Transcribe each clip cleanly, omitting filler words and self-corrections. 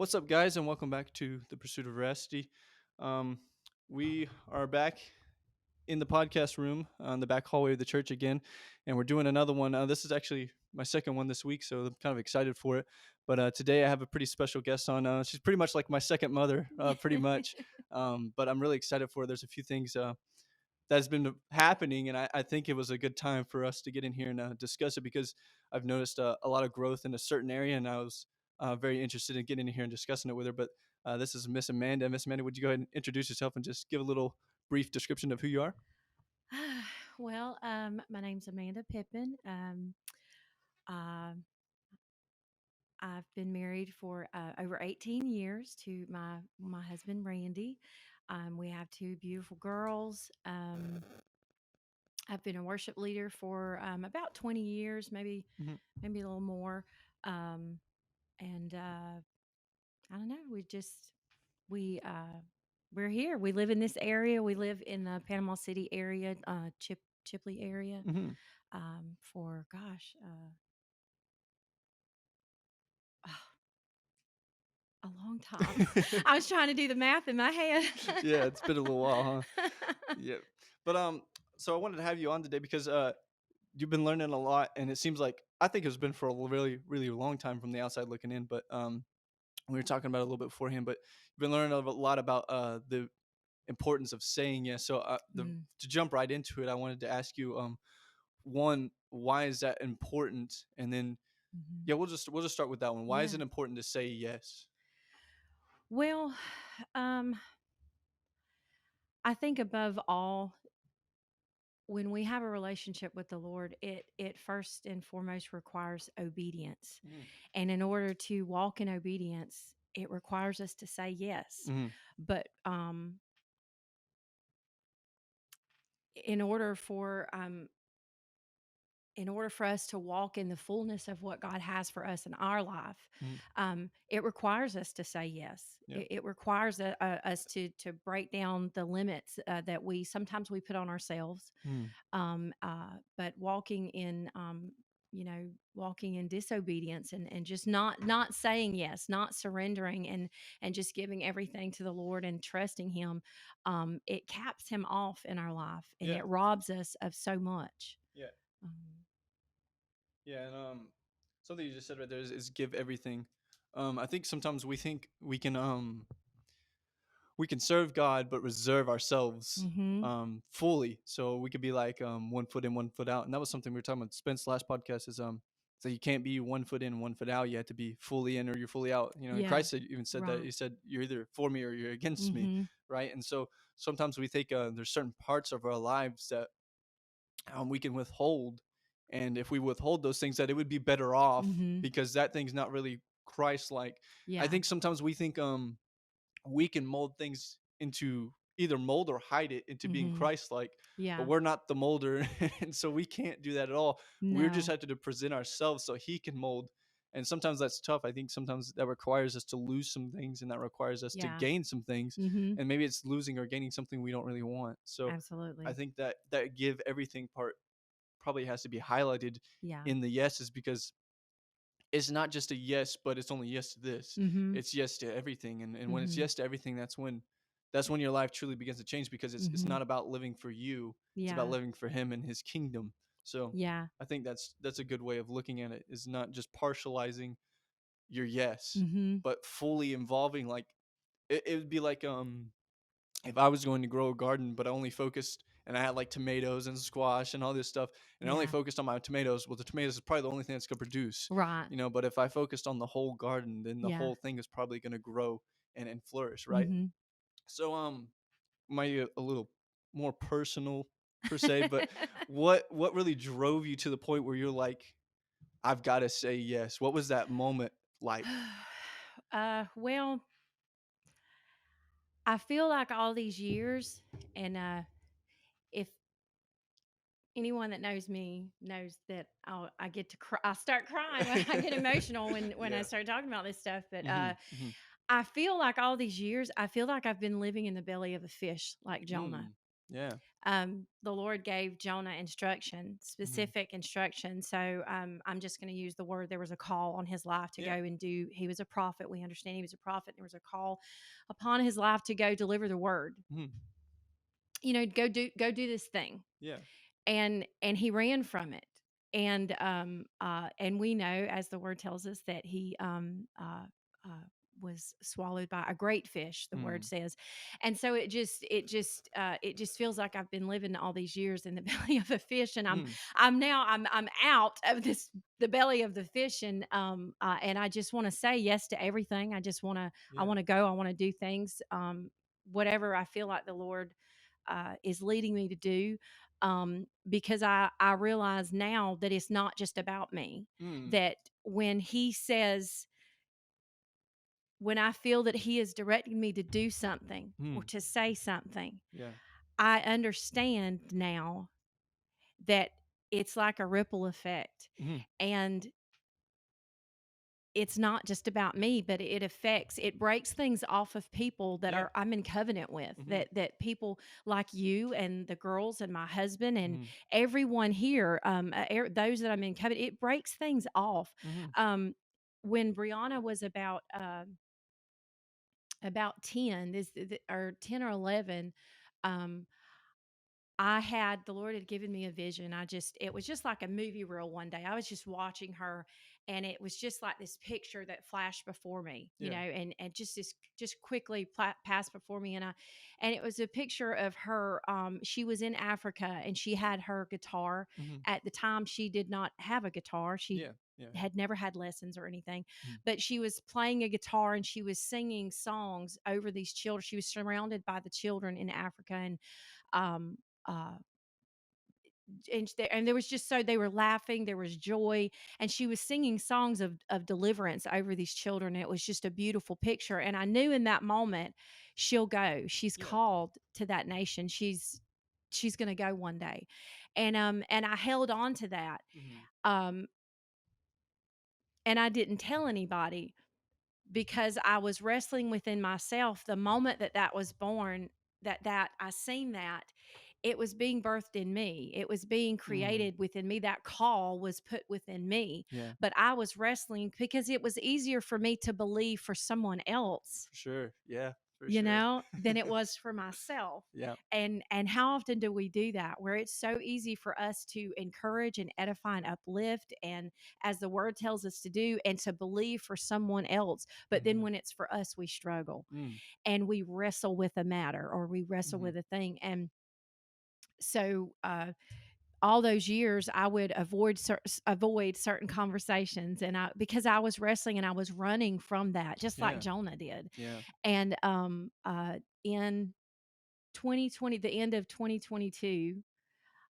What's up, guys, and welcome back to the Pursuit of Veracity. Um, we are back in the podcast room on the back hallway of the church again, and we're doing another one. This is actually my second one this week, so I'm kind of excited for it. But today I have a pretty special guest on. She's pretty much like my second mother, pretty much. But I'm really excited for it. There's a few things that's been happening, and I think it was a good time for us to get in here and discuss it because I've noticed a lot of growth in a certain area, and I was very interested in getting in here and discussing it with her. But this is Miss Amanda. Miss Amanda, would you go ahead and introduce yourself and just give a little brief description of who you are? My name's Amanda Pippin. Uh, I've been married for over 18 years to my husband Randy. We have two beautiful girls. I've been a worship leader for about 20 years, Hmm. maybe a little more. Um, and I don't know. We we're here. We live in this area. We live in the Panama City area, Chipley area. Hmm. For gosh. A long time. I was trying to do the math in my head. Yeah, it's been a little while, huh? Yeah, but so I wanted to have you on today because you've been learning a lot, and it seems like I think it's been for a really, really long time from the outside looking in, but we were talking about it a little bit beforehand, but you've been learning a lot about the importance of saying yes. So Mm, to jump right into it, I wanted to ask you, one, why is that important? And then, mhm. yeah, we'll just start with that one. Why is Yeah. it important to say yes? Well, um, I think above all, when we have a relationship with the Lord, it first and foremost requires obedience. And in order to walk in obedience, it requires us to say yes. Mm-hmm. But in order for in order for us to walk in the fullness of what God has for us in our life, Mm-hmm. it requires us to say yes. Yeah. It requires us to break down the limits that we sometimes we put on ourselves. Mm-hmm. But walking in disobedience and just not saying yes, not surrendering and just giving everything to the Lord and trusting Him, it caps Him off in our life and Yeah. it robs us of so much. Yeah. Um, Yeah. And something you just said right there is give everything. I think sometimes we think we can serve God but reserve ourselves mhm. fully. So we could be like 1 foot in, 1 foot out. And that was something we were talking about Spence last podcast is so you can't be 1 foot in, 1 foot out. You have to be fully in or you're fully out. And Yeah. Christ even said that. Right. He said you're either for me or you're against me, Mhm. right? And so sometimes we think there's certain parts of our lives that we can withhold, and if we withhold those things, that it would be better off Mhm. because that thing's not really Christ-like. I Yeah. think sometimes we think we can mold things into either mold or hide it into being Mhm. Christ-like, but Yeah. we're not the molder, and so we can't do that at all. We're just No. have to present ourselves so He can mold, and sometimes that's tough. I think sometimes that requires us to lose some things, and that requires us to Yeah. gain some things, Mhm. and maybe it's losing or gaining something we don't really want. So I Absolutely. think that give everything part probably has to be highlighted Yeah. in the yeses because it's not just a yes, but it's only yes to this. Mhm. It's yes to everything. And when it's Mhm. yes to everything, that's when your life truly begins to change because it's Mhm. not about living for you. It's about Yeah. living for Him and His kingdom. So Yeah. I think that's a good way of looking at it, is not just partializing your yes, Mhm. but fully involving, like it would be like if I was going to grow a garden, but I only focused and I had like tomatoes and squash and all this stuff, and I only Yeah. focused on my tomatoes, well, the tomatoes is probably the only thing that's gonna produce, Right. But if I focused on the whole garden, then the Yeah. whole thing is probably gonna grow and flourish, right? Mhm. So, might be a little more personal per se, but what really drove you to the point where you're like, I've got to say yes? What was that moment like? Well, I feel like all these years, and if anyone that knows me knows that I get to cry. I start crying when I get emotional when I Yeah. start talking about this stuff. But Hmm. Hmm. I feel like all these years, I feel like I've been living in the belly of a fish, like Jonah. Yeah. The Lord gave Jonah instruction, Mhm. specific instruction. So I'm just going to use the word. There was a call on his life to go Yeah. and do. He was a prophet. We understand he was a prophet. There was a call upon his life to go deliver the word. Mhm. Go do this thing, Yeah. and he ran from it. And we know, as the word tells us, that he uh, was swallowed by a great fish, the word Mm. says. And so it just feels like I've been living all these years in the belly of a fish, and i'm Mm. i'm now I'm out of the belly of the fish. And I just want to say yes to everything. I Yeah. want to go, I want to do things, whatever I feel like the Lord is leading me to do, because I realize now that it's not just about me. Mm. That when I feel that He is directing me to do something or Mm. to say something, Yeah. I understand now that it's like a ripple effect. Mhm. And it's not just about me, but it breaks things off of people that Yeah. I'm in covenant with, Mhm. that people like you and the girls and my husband and Mhm. everyone here, those that I'm in covenant, it breaks things off. Mhm. Um, when Brianna was about 10, or 10 or 11, um, the Lord had given me a vision. It was just like a movie reel one day. I was just watching her, and it was just like this picture that flashed before me, Yeah. and just quickly passed before me. And it was a picture of her. She was in Africa, and she had her guitar. Mhm. At the time, she did not have a guitar. She Yeah. Yeah. had never had lessons or anything, Mhm. but she was playing a guitar and she was singing songs over these children. She was surrounded by the children in Africa, and um, uh, and there was just, so they were laughing, there was joy, and she was singing songs of deliverance over these children. It was just a beautiful picture, and I knew in that moment, she's Yeah. called to that nation. She's going to go one day. And I held on to that. Mhm. um and I didn't tell anybody, because I was wrestling within myself the moment that was born, that I seen that it was being birthed in me. It was being Mm. created within me. That call was put within me. Yeah. But I was wrestling because it was easier for me to believe for someone else, For sure. Yeah. For sure. than it was for myself. Yeah. And how often do we do that, where it's so easy for us to encourage and edify and uplift, and as the word tells us to do, and to believe for someone else, but then Mhm. when it's for us, we struggle, Mm. and we wrestle with a matter, or we wrestle Mhm. with a thing. And so all those years, I would avoid certain conversations, and I because I was wrestling and I was running from that, just like Yeah. Jonah did. Yeah. And in 2020, the end of 2022,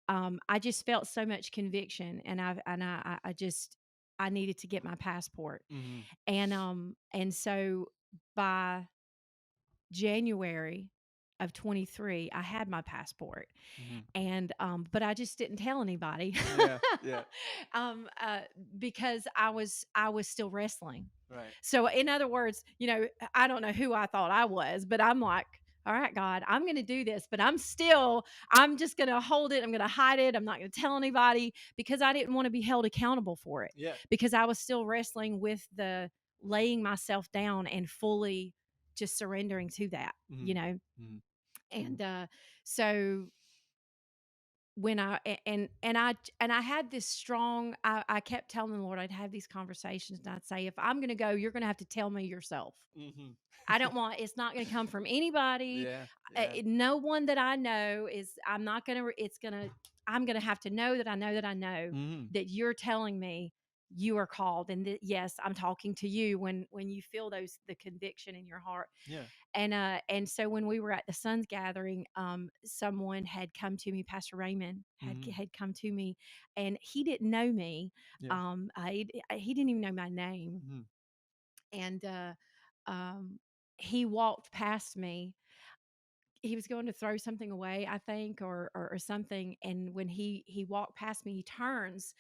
I just felt so much conviction, and I just, I needed to get my passport. Mhm. And so by January of 23, I had my passport. Mhm. And but I just didn't tell anybody. Yeah. Yeah. um uh because I was still wrestling. Right. So in other words, I don't know who I thought I was, but I'm like, all right, God, I'm going to do this, but I'm just going to hold it. I'm going to hide it. I'm not going to tell anybody, because I didn't want to be held accountable for it, Yeah. because I was still wrestling with the laying myself down and fully just surrendering to that, you Mhm. know. Mhm. And so when I had this strong, I kept telling the Lord, I'd have these conversations, and I'd say, if I'm going to go, you're going to have to tell me yourself. Mhm. I don't want, it's not going to come from anybody. Yeah. Yeah. No one that I know is, I'm not going to, it's going to, I'm going to have to know that I know that I know Mhm. that you're telling me you are called, and that, yes, I'm talking to you when you feel the conviction in your heart. Yeah. And so when we were at the Sons gathering, someone had come to me. Pastor Raymond Mhm. had come to me, and he didn't know me. Yeah. He didn't even know my name. Mhm. And um, he walked past me. He was going to throw something away, I think, or something. And when he walked past me, he turns,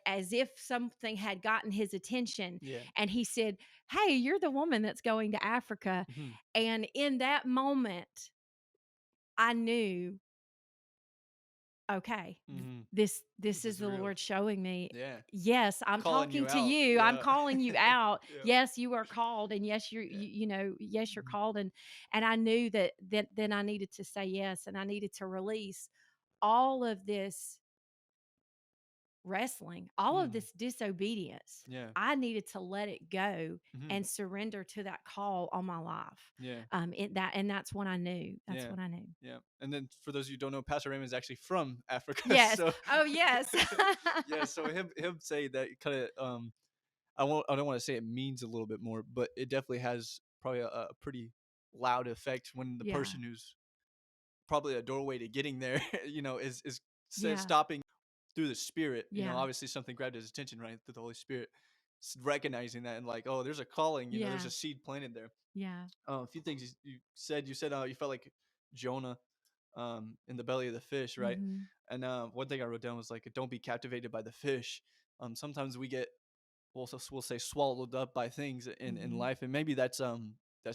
as if something had gotten his attention, Yeah. and he said, "Hey, you're the woman that's going to Africa." Mhm. And in that moment, I knew okay, Mm-hmm. this This is is the real. Lord showing me, Yeah. yes, I'm Calling talking you to out. you. I'm Yeah. calling you out. Yeah. Yes, you are called, and yes, Yeah. yes, you're Mm-hmm. called, and I knew that then I needed to say yes, and I needed to release all of this wrestling, all of Mm-hmm. this disobedience. Yeah. I needed to let it go Mm-hmm. and surrender to that call on my life. Yeah. And that's when I knew. That's Yeah. when I knew. Yeah. And then for those of you who don't know, Pastor Raymond is actually from Africa. Yes. So Oh, yes. yeah, so him say that kind of I don't want to say it means a little bit more, but it definitely has probably a pretty loud effect when the Yeah. person who's probably a doorway to getting there, is Yeah. stopping through the spirit. Yeah. Obviously something grabbed his attention, right, through the Holy Spirit, recognizing that and like, oh, there's a calling. There's Yeah. a seed planted there. Yeah. A few things you said you felt like Jonah in the belly of the fish, right? Mhm. And one thing I wrote down was like, don't be captivated by the fish. Sometimes we'll say swallowed up by things in Mhm. life, and maybe that's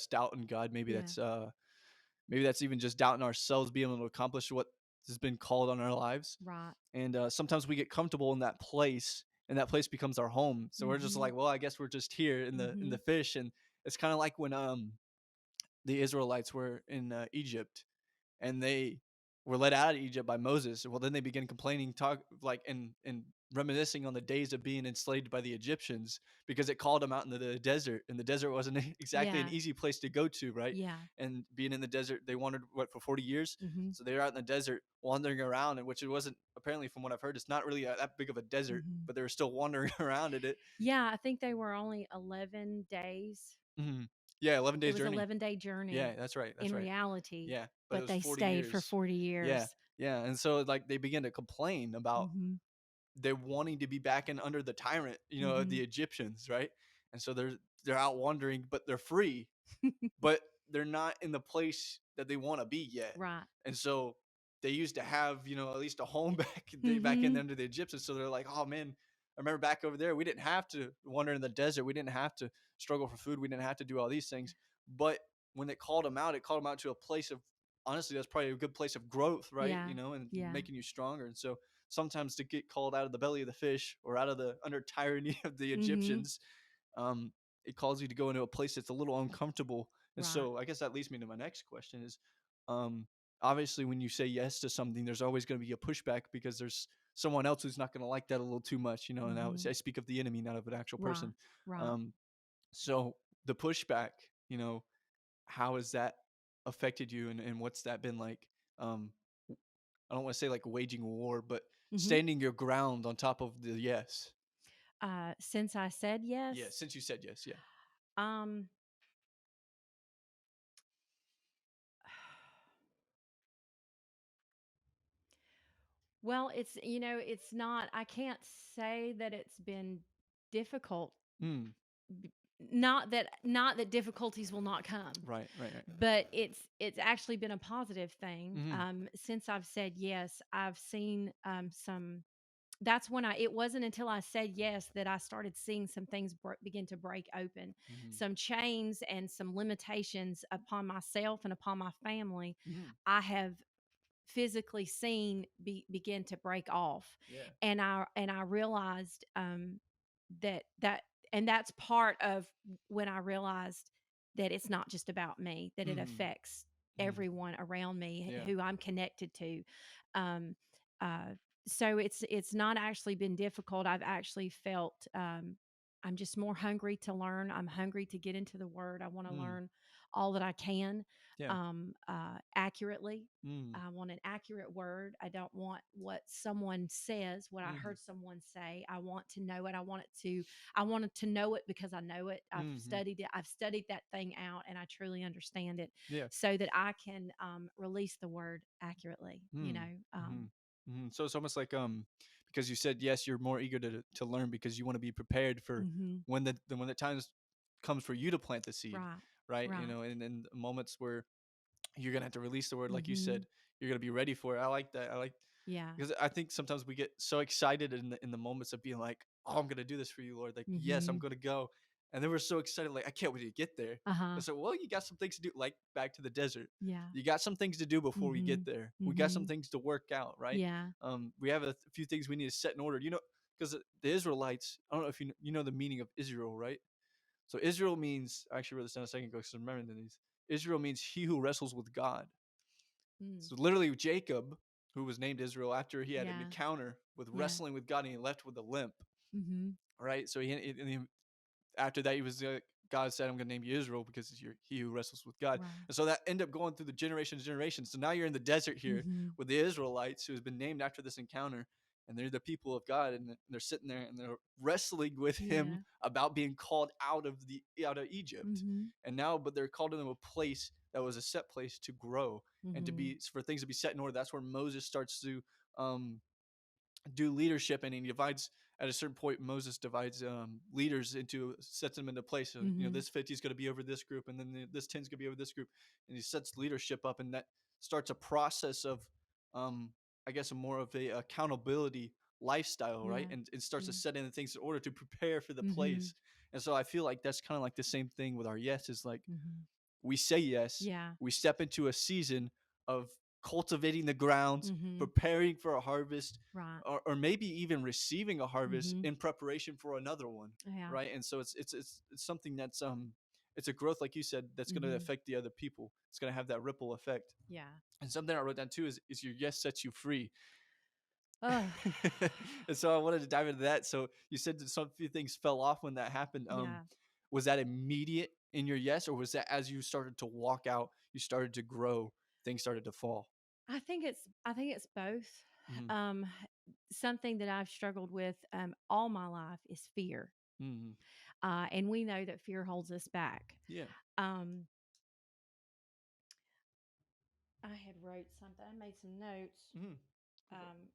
doubting God. Yeah. Maybe that's even just doubting ourselves being able to accomplish what has been called on our lives. Right. And sometimes we get comfortable in that place, and that place becomes our home. So we're just Mhm. like, well, I guess we're just here in the Mhm. fish. And it's kind of like when the Israelites were in Egypt, and they were led out of Egypt by Moses. Well, then they began complaining, talk like and reminiscing on the days of being enslaved by the Egyptians, because it called them out into the desert, and the desert wasn't exactly an Yeah. easy place to go to, right? Yeah. And being in the desert, they wandered for 40 years, Mhm. so they were out in the desert wandering around, and which it wasn't, apparently from what I've heard, it's not really that big of a desert, Mhm. but they were still wandering around in it. Yeah, I think they were only 11 days. Mhm. Yeah, 11 It days was journey. 11-day journey Yeah, that's right. in That's right. reality, Yeah, but it but was they 40 stayed for years. 40 Yeah, years. yeah, and so like they began to complain about Mhm. they're wanting to be back in under the tyrant, of the Mhm. Egyptians, right? And so they're out wandering, but they're free, but they're not in the place that they want to be yet. Right. And so they used to have, at least a home back in Mhm. under the Egyptians. So they're like, oh man, I remember back over there, we didn't have to wander in the desert. We didn't have to struggle for food. We didn't have to do all these things. But when it called them out to a place of, honestly, that's probably a good place of growth, right? Yeah. And Yeah. making you stronger. And so sometimes to get called out of the belly of the fish or out of the under tyranny of the Mhm. Egyptians, um, it calls you to go into a place that's a little uncomfortable. And Right. so I guess that leads me to my next question is, um, obviously when you say yes to something, there's always going to be a pushback because there's someone else who's not going to like that a little too much, and I Mhm. speak of the enemy, not of an actual Right. person. Right. Um, so the pushback, how has that affected you, and what's that been like? Um, I don't want to say like waging war, but Mhm. standing your ground on top of the yes. Since I said Yeah, yes, since you said yes, yeah. um well, it's not, I can't say that it's been difficult. Mm, B- not that difficulties will not come, right, right, right. but it's actually been a positive thing. Mm-hmm. Since I've said yes, I've seen some. That's when it wasn't until I said yes that I started seeing some things begin to break open, Mm-hmm. some chains and some limitations upon myself and upon my family. Mm-hmm. I have physically seen begin to break off, Yeah. and I realized that and that's part of when I realized that it's not just about me, that it Mm-hmm. affects Mm-hmm. everyone around me Yeah. who I'm connected to. um uh so it's not actually been difficult. I've actually felt I'm just more hungry to learn. I'm hungry to get into the word. I want to Mm. learn all that I can, Yeah. accurately. Mm. I want an accurate word. I don't want what someone says, what I Mm-hmm. heard someone say. I want to know it. I wanted to know it because I know it. I've Mm-hmm. studied it. I've studied that thing out and I truly understand it Yeah. so that I can release the word accurately, Mm. Mm-hmm. Mm-hmm. So it's almost like because you said yes, you're more eager to learn because you want to be prepared for hmm when the times comes for you to plant the seed, right, right? right. And in moments where you're gonna have to release the word, like you hmm said, you're gonna be ready for it. I like that. I like Yeah. because I think sometimes we get so excited in the moments of being like, oh, I'm gonna do this for you, Lord. Like, yes, I'm hmm gonna go. And they were so excited, like, I can't wait to get there. I Uh-huh. said, well, you got some things to do, like back to the desert. Yeah. You got some things to do before we get Mhm. there. We got some Mhm. things to work out, right? Yeah. We have a few things we need to set in order. Because the Israelites, I don't know if you know the meaning of Israel, right? So Israel means, I actually wrote this down a second ago because I'm remembering these. Israel means he who wrestles with God. Mm. So literally, Jacob, who was named Israel after he had an Yeah. encounter with Yeah. wrestling with God and he left with a limp, Mhm. right? So after that, he was God said, "I'm going to name you Israel because you're he who wrestles with God." Right. And so that ended up going through the generations, generations. So now you're in the desert here Mhm. with the Israelites, who has been named after this encounter, and they're the people of God, and they're sitting there and they're wrestling with Him Yeah. about being called out of Egypt, Mhm. and now, but they're called into a place that was a set place to grow and to Mhm. be for things to be set in order. That's where Moses starts to um, do leadership, and he divides at a certain point. Moses divides leaders into sets them into place. So Mhm. this 50 is going to be over this group, and then this 10 is going to be over this group, and he sets leadership up, and that starts a process of um, I guess a more of a accountability lifestyle, right? Yeah. And it starts to Yeah. set in the things in order to prepare for the Mhm. place. And so I feel like that's kind of like the same thing with our yes, is like Mhm. we say yes, Yeah. we step into a season of cultivating the grounds, Mhm. preparing for a harvest, Right. or maybe even receiving a harvest Mhm. in preparation for another one, Yeah. right? And so it's something that's it's a growth, like you said, that's going to Mhm. affect the other people. It's going to have that ripple effect. Yeah. And something I wrote down too is your yes sets you free. Oh. And so I wanted to dive into that. So you said that some few things fell off when that happened. Yeah. Was that immediate in your yes, or was that as you started to walk out, you started to grow, things started to fall? I think it's both. Mm-hmm. Um, Something that I've struggled with all my life is fear, Mm-hmm. and we know that fear holds us back. Yeah. Um, I had wrote something. I made some notes. Mm-hmm. Go for it. Um,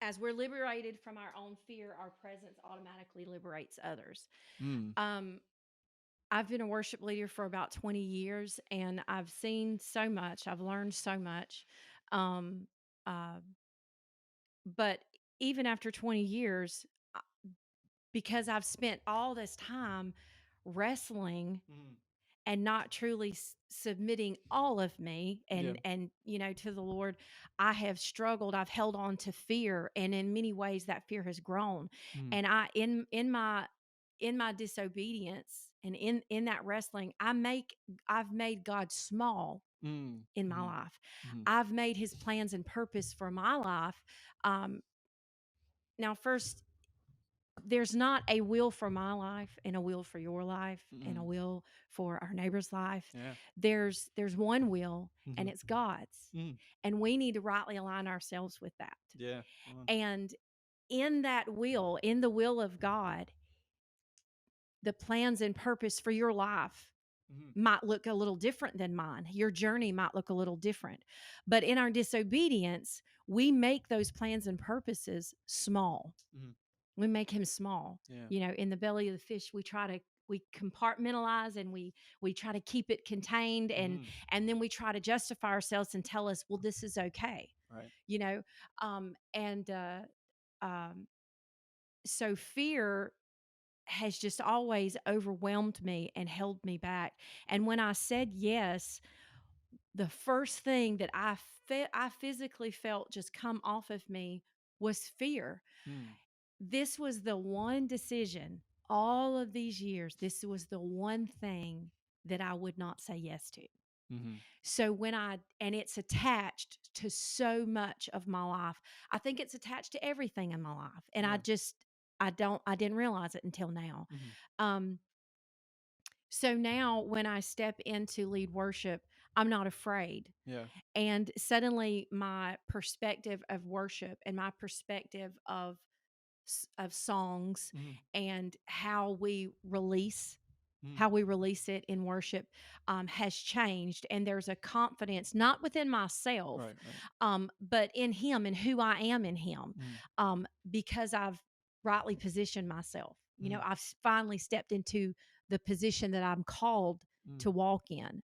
as we're liberated from our own fear, our presence automatically liberates others. Mm. Um, I've been a worship leader for about 20 years, and I've seen so much. I've learned so much. Um, uh, but even after 20 years, uh, because I've spent all this time wrestling Mm. and not truly submitting all of me Yeah. and to the Lord, I have struggled. I've held on to fear, and in many ways that fear has grown. Mm. And I in my disobedience and in that wrestling, I've made God small Mm. in my Mm-hmm. life. Mm-hmm. I've made His plans and purpose for my life. um Now, first, there's not a will for my life and a will for your life and a Mm. will for our neighbor's life. Yeah. There's one will, and Mm-hmm. it's God's. Mm. And we need to rightly align ourselves with that. Yeah. Come on. And in that will, in the will of God, the plans and purpose for your life Mm-hmm. might look a little different than mine. Your journey might look a little different. But in our disobedience, we make those plans and purposes small. Mm-hmm. We make Him small. Yeah. In the belly of the fish, we compartmentalize, and we try to keep it contained, Mm-hmm. and then we try to justify ourselves and tell us, well, this is okay. Right. You know, and um, so fear has just always overwhelmed me and held me back. And when I said yes, the first thing that I physically felt just come off of me was fear. Mm. This was the one decision all of these years. This was the one thing that I would not say yes to. Mm-hmm. So and it's attached to so much of my life. I think it's attached to everything in my life. And Yeah. I didn't realize it until now. Mm-hmm. Um, so now when I step into lead worship, I'm not afraid. Yeah. And suddenly my perspective of worship and my perspective of songs Mm-hmm. and how we release it in worship has changed. And there's a confidence, not within myself, Right. Right. but in Him and who I am in Him, Mm. because I've rightly positioned myself. Mm. I've finally stepped into the position that I'm called Mm. to walk in.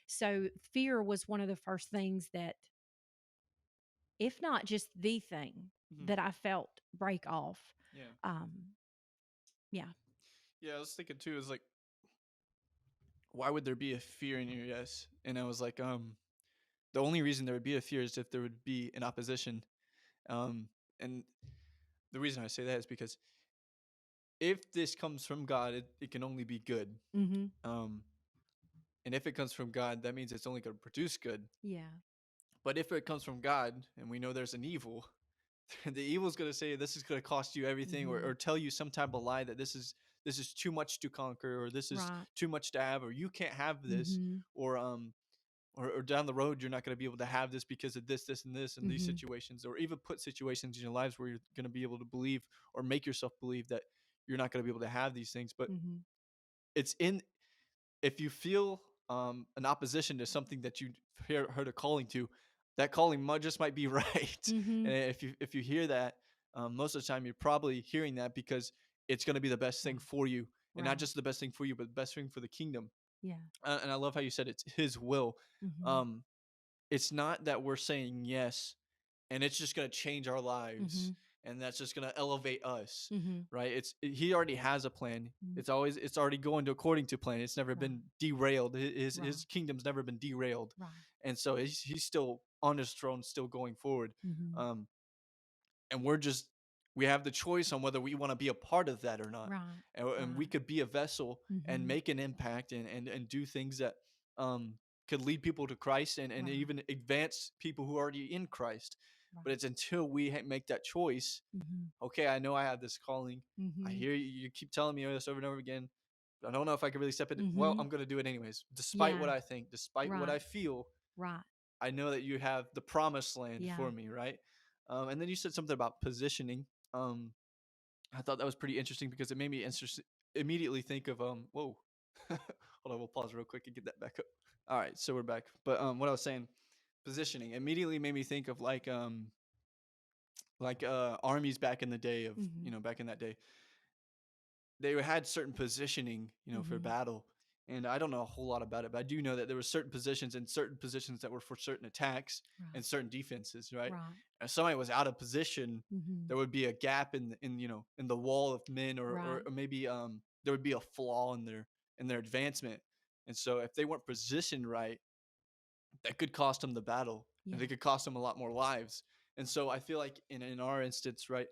So fear was one of the first things that, if not just the thing Mm. that I felt break off. Yeah. Um, yeah. Yeah, I was thinking too, is like, why would there be a fear in your yes? And I was like, the only reason there would be a fear is if there would be an opposition. And the reason I say that is because if this comes from God, it can only be good. Mhm. Um, and if it comes from God, that means it's only going to produce good. Yeah. But if it comes from God, and we know there's an evil, the evil is going to say this is going to cost you everything, or Mhm. tell you some type of lie that this is too much to conquer, or this is Right. too much to have, or you can't have this, Mhm. or or down the road you're not going to be able to have this because of this and this and these Mhm. situations, or even put situations in your lives where you're going to be able to believe or make yourself believe that you're not going to be able to have these things. But Mhm. it's in if you feel an opposition to something that you heard a calling to, that calling just might be right. And Mhm. if you hear that, most of the time you're probably hearing that because it's going to be the best thing Right. for you, and not Right. just the best thing for you, but the best thing for the kingdom. Yeah. And I love how you said it's His will. Mhm. Um, it's not that we're saying yes and it's just going to change our lives Mhm. and that's just going to elevate us, Mhm. right? He already has a plan. Mhm. It's already going to according to plan. It's never Right. been derailed. His Right. kingdom's never been derailed. Right. And so he's still on his throne, still going forward. Mhm. um and we have the choice on whether we want to be a part of that or not. Right. And we Right. could be a vessel and Mhm. make an impact, and do things that um could lead people to Christ, and Right. even advance people who are already in Christ. Right. But it's until we make that choice. Mhm. Okay, I know I have this calling. I Mhm. hear you keep telling me this over and over again. But I don't know if I can really step it. Well, Mhm. I'm going to do it anyways, despite what Yeah. I think, despite what Right. I feel. Right. I know that you have the promised land Yeah. for me, right? And then you said something about positioning. Um, I thought that was pretty interesting because it made me immediately think of whoa. Hold on, we'll pause real quick and get that back up. All right, so we're back. But what I was saying, positioning immediately made me think of armies back in the day of Mhm. back in that day. They had certain positioning, for Mhm. battle. And I don't know a whole lot about it, but I do know that there were certain positions and certain positions that were for certain attacks Right. and certain defenses, right? Right. If somebody was out of position, Mhm. there would be a gap in the wall of men, or, Right. or maybe there would be a flaw in their advancement. And so if they weren't positioned right, that could cost them the battle, and Yeah. they could cost them a lot more lives. And so I feel like in our instance, right,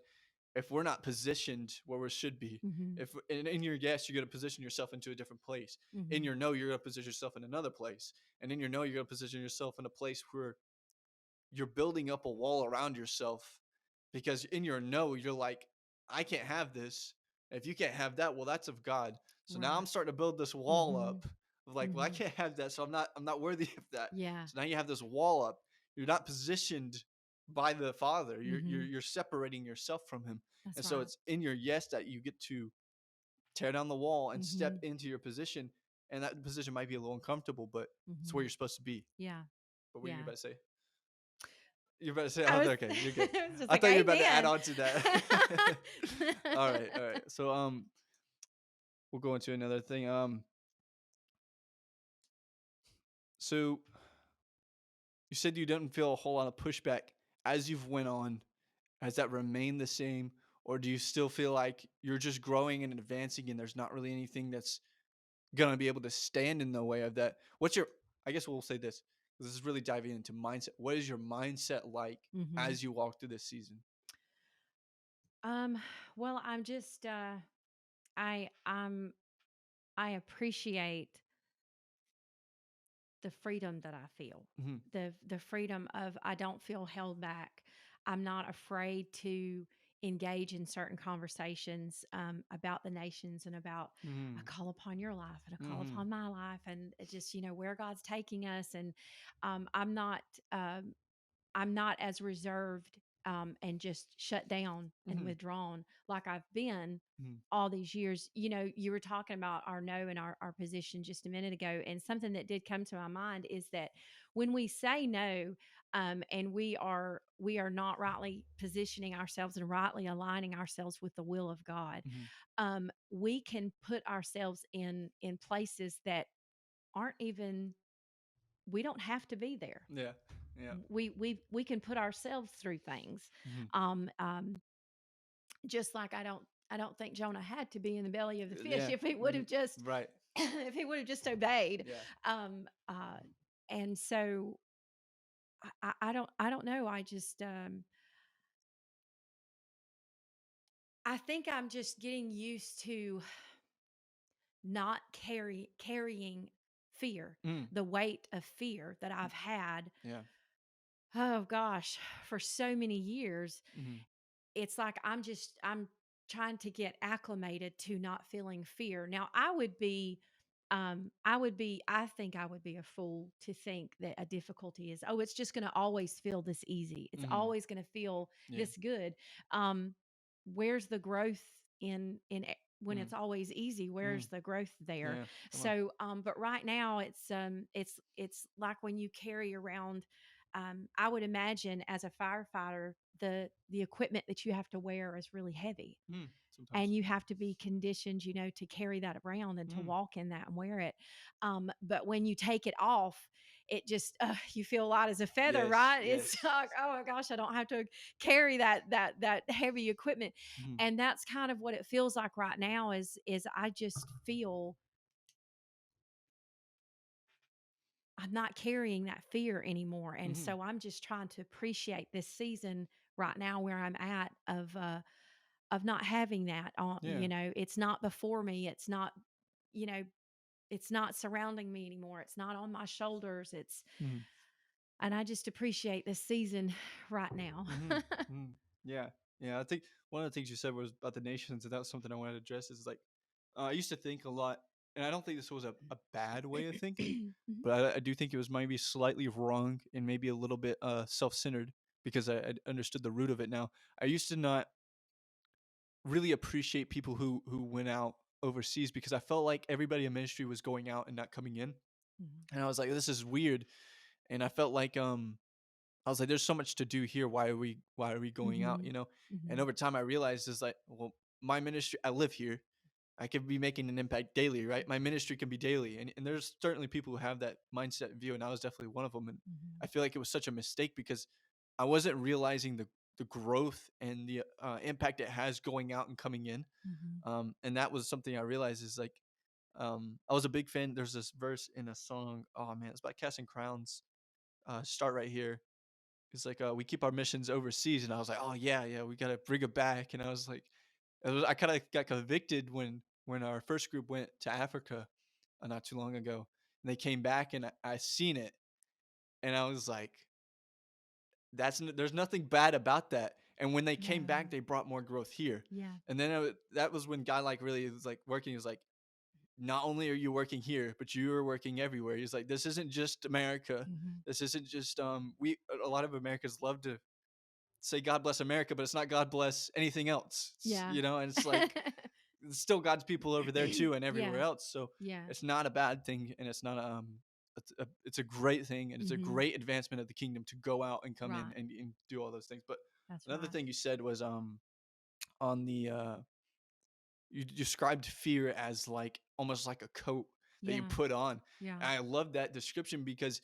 if we're not positioned where we should be, Mhm. if in your yes, you're going to position yourself into a different place. In Mhm. your no, you're going to position yourself in another place. And in your no, you're going to position yourself in a place where you're building up a wall around yourself, because in your no, you're like, I can't have this. If you can't have that, well, that's of God. So now I'm Right. starting to build this wall Mhm. up of like, well, I Mhm. can't have that, so I'm not worthy of that. Yeah. So now you have this wall up. You're not positioned by the Father. You're Mhm. you're separating yourself from Him. That's And so right. it's in your yes that you get to tear down the wall and step Mhm. into your position. And that position might be a little uncomfortable, but it's where Mhm. you're supposed to be. Yeah. But what are you Yeah. about to say? You're about to say, I oh, was okay, you're good. I was just I like, thought you were about to add "Amen." on to that. All right, all right. So we'll go into another thing. So you said you didn't feel a whole lot of pushback as you've went on. Has that remained the same, or do you still feel like you're just growing and advancing, and there's not really anything that's gonna be able to stand in the way of that? What's your? I guess we'll say this. This is really diving into mindset. What is your mindset like Mhm. as you walk through this season? Um, well, I'm just I I'm I appreciate the freedom that I feel. Mm-hmm. The freedom of I don't feel held back. I'm not afraid to engage in certain conversations about the nations and about a Mm-hmm. call upon your life and a call Mm-hmm. upon my life and it just where God's taking us and I'm not um, I'm not as reserved and just shut down and Mm-hmm. withdrawn like I've been Mm-hmm. all these years. You were talking about our no and our position just a minute ago. And something that did come to my mind is that when we say no, and we are not rightly positioning ourselves and rightly aligning ourselves with the will of God, Mm-hmm. we can put ourselves in places that aren't even we don't have to be there. Yeah. Yeah. We can put ourselves through things. Mm-hmm. Um, um, Just like I don't think Jonah had to be in the belly of the fish Yeah. if he would have just Right. if he would have just obeyed. Yeah. Um, uh, and so I don't know. I think I'm just getting used to not carrying fear, Mm. the weight of fear that I've had. Yeah. Oh gosh, for so many years. Mhm. It's like I'm trying to get acclimated to not feeling fear. Now, I think I would be a fool to think that a difficulty is, oh, it's just going to always feel this easy. It's Mhm. always going to feel Yeah. this good. Um, where's the growth when Mm. it's always easy? Mm. Where's the growth there? Yeah. Come on. So, but right now it's like when you carry around. I would imagine as a firefighter, the equipment that you have to wear is really heavy, Mm. and Sometimes. you have to be conditioned, to carry that around and to Mm. walk in that and wear it. But when you take it off, it just you feel light as a feather, Yes. right? It's Yes. like, oh my gosh, I don't have to carry that heavy equipment, Mhm. and that's kind of what it feels like right now. Is I just feel I'm not carrying that fear anymore. And Mhm. so I'm just trying to appreciate this season right now where I'm at of not having that on, Yeah. it's not before me. It's not, you know, it's not surrounding me anymore. It's not on my shoulders. Mhm. And I just appreciate this season right now. Mhm. Mhm. Yeah. Yeah. I think one of the things you said was about the nations, and that was something I wanted to address. Is like I used to think a lot, and I don't think this was a bad way of thinking, Mhm, but I do think it was maybe slightly wrong and maybe a little bit self centered because I understood the root of it now. I used to not really appreciate people who went out overseas because I felt like everybody in ministry was going out and not coming in, mhm, and I was like, this is weird, and I felt like I was like, there's so much to do here. Why are we going out? mhm, And mhm, over time, I realized is like, well, my ministry. I live here. I could be making an impact daily, right? My ministry can be daily, and there's certainly people who have that mindset and view, and I was definitely one of them. And I mhm, feel like it was such a mistake because I wasn't realizing the growth and the impact it has going out and coming in. mhm, And that was something I realized is like, I was a big fan. There's this verse in a song. Oh man, it's by Casting Crowns. Start right here. It's like, we keep our missions overseas, and I was like, oh yeah, yeah, we gotta bring it back. And I was like, I kind of got convicted when our first group went to Africa not too long ago, and they came back, and I seen it, and I was like, there's nothing bad about that. And when they came back, no, they brought more growth here, yeah, and then that was when God like really was like working. He was like, not only are you working here, but you are working everywhere. He's like, this isn't just America. mhm, This isn't just we. A lot of Americans love to say God bless America, but it's not God bless anything else. yeah, And it's like it's still God's people over there too and everywhere yeah, else. So yeah, it's not a bad thing, and it's not it's a great thing, and it's a mhm, great advancement of the kingdom to go out and come in right, and do all those things. But that's another right, thing you said was on the you described fear as like almost like a coat that you yeah, put on. yeah, And I love that description because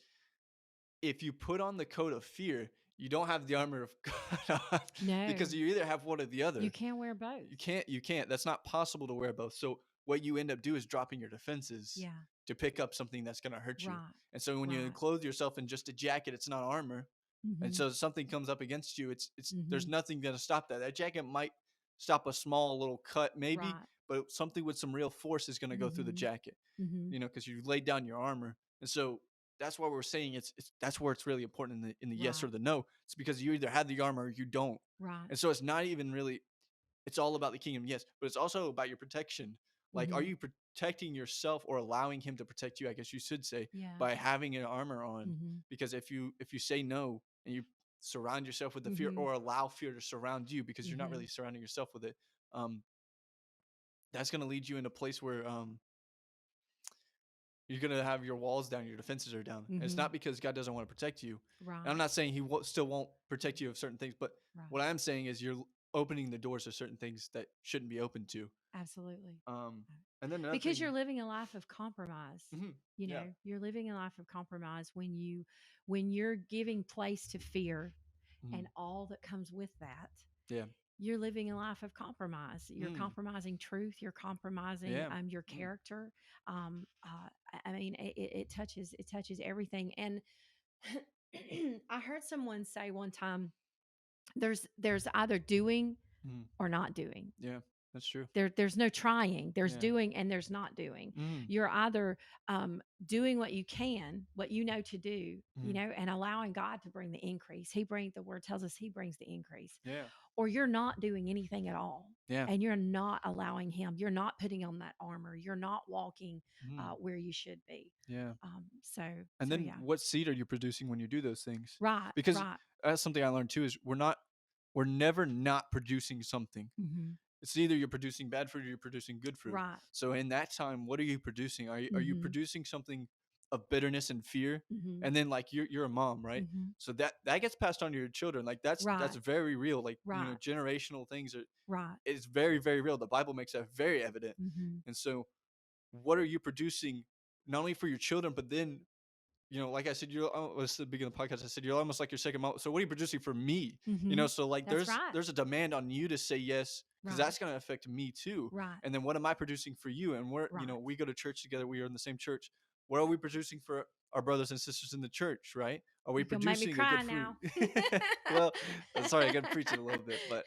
if you put on the coat of fear, you don't have the armor of God on because no, you either have one or the you other. can't wear both. You can't. That's not possible to wear both. So what you end up do is dropping your defenses Yeah, to pick up something that's going to hurt you. right, And so when you right, clothe yourself in just a jacket, it's not armor. And mhm, so something comes up against you, it's there's mhm, nothing going to stop that. That jacket might stop a small little cut maybe, right, but something with some real force is going to go through the mhm, jacket, mhm, because you laid down your armor. And so that's why we're saying it's that's where it's really important in the yes or right, the no. It's because you either have the armor or you don't. right, And so it's not even really, it's all about the kingdom, yes, but it's also about your protection. Like, are mhm, you protecting yourself or allowing him to protect you? I guess you should say yeah, by having an armor on, mhm, because if you say no and you surround yourself with the fear mhm, or allow fear to surround you because you're not really mhm, surrounding yourself with it, um, that's going to lead you in a place where you're going to have your walls down, your defenses are down. And it's mhm, not because God doesn't want to protect you. And I'm right, not saying he still won't protect you of certain things, but right, what I'm saying is you're opening the doors to certain things that shouldn't be open to. absolutely. Um, Right. and then another Because thing, you're living a life of compromise. mhm, yeah, You're living a life of compromise when you're giving place to fear mhm, and all that comes with that. yeah, you're living a life of compromise. You're Mm. compromising truth. You're compromising Yeah. your Mm. character. I mean, it touches everything. And I heard someone say one time, there's either doing Mm. or not doing. Yeah. That's true. There's no trying. There's Yeah. doing and there's not doing. Mm. You're either doing what you can, what you know to do, Mm. and allowing God to bring the increase. The word tells us He brings the increase, Yeah. or you're not doing anything at all. Yeah. And you're not allowing Him. You're not putting on that armor. You're not walking Mm. where you should be. Yeah. So, And then yeah, what seed are you producing when you do those things? right, Because right. that's something I learned too is we're never not producing something. Mm-hmm. It's either you're producing bad fruit or you're producing good fruit. Right. So in that time, what are you producing? Are you Mm-hmm. producing something of bitterness and fear? Mm-hmm. And then like you're a mom, right? Mm-hmm. So that gets passed on to your children. Like that's Right. very real. Like Right. generational things are Right. it's very very real. The Bible makes that very evident. Mm-hmm. And so what are you producing not only for your children but then like I said, you're was the beginning of the podcast. I said you're almost like your second mom. So what are you producing for me? Mm-hmm. So like That's there's right. there's a demand on you to say yes because Right. that's going to affect me too. Right. And then what am I producing for you? And Right. we go to church together. We are in the same church. What are we producing for our brothers and sisters in the church? Right? Are we You're gonna make me producing a good cry fruit? now. Well, sorry, I got to preach it a little bit, but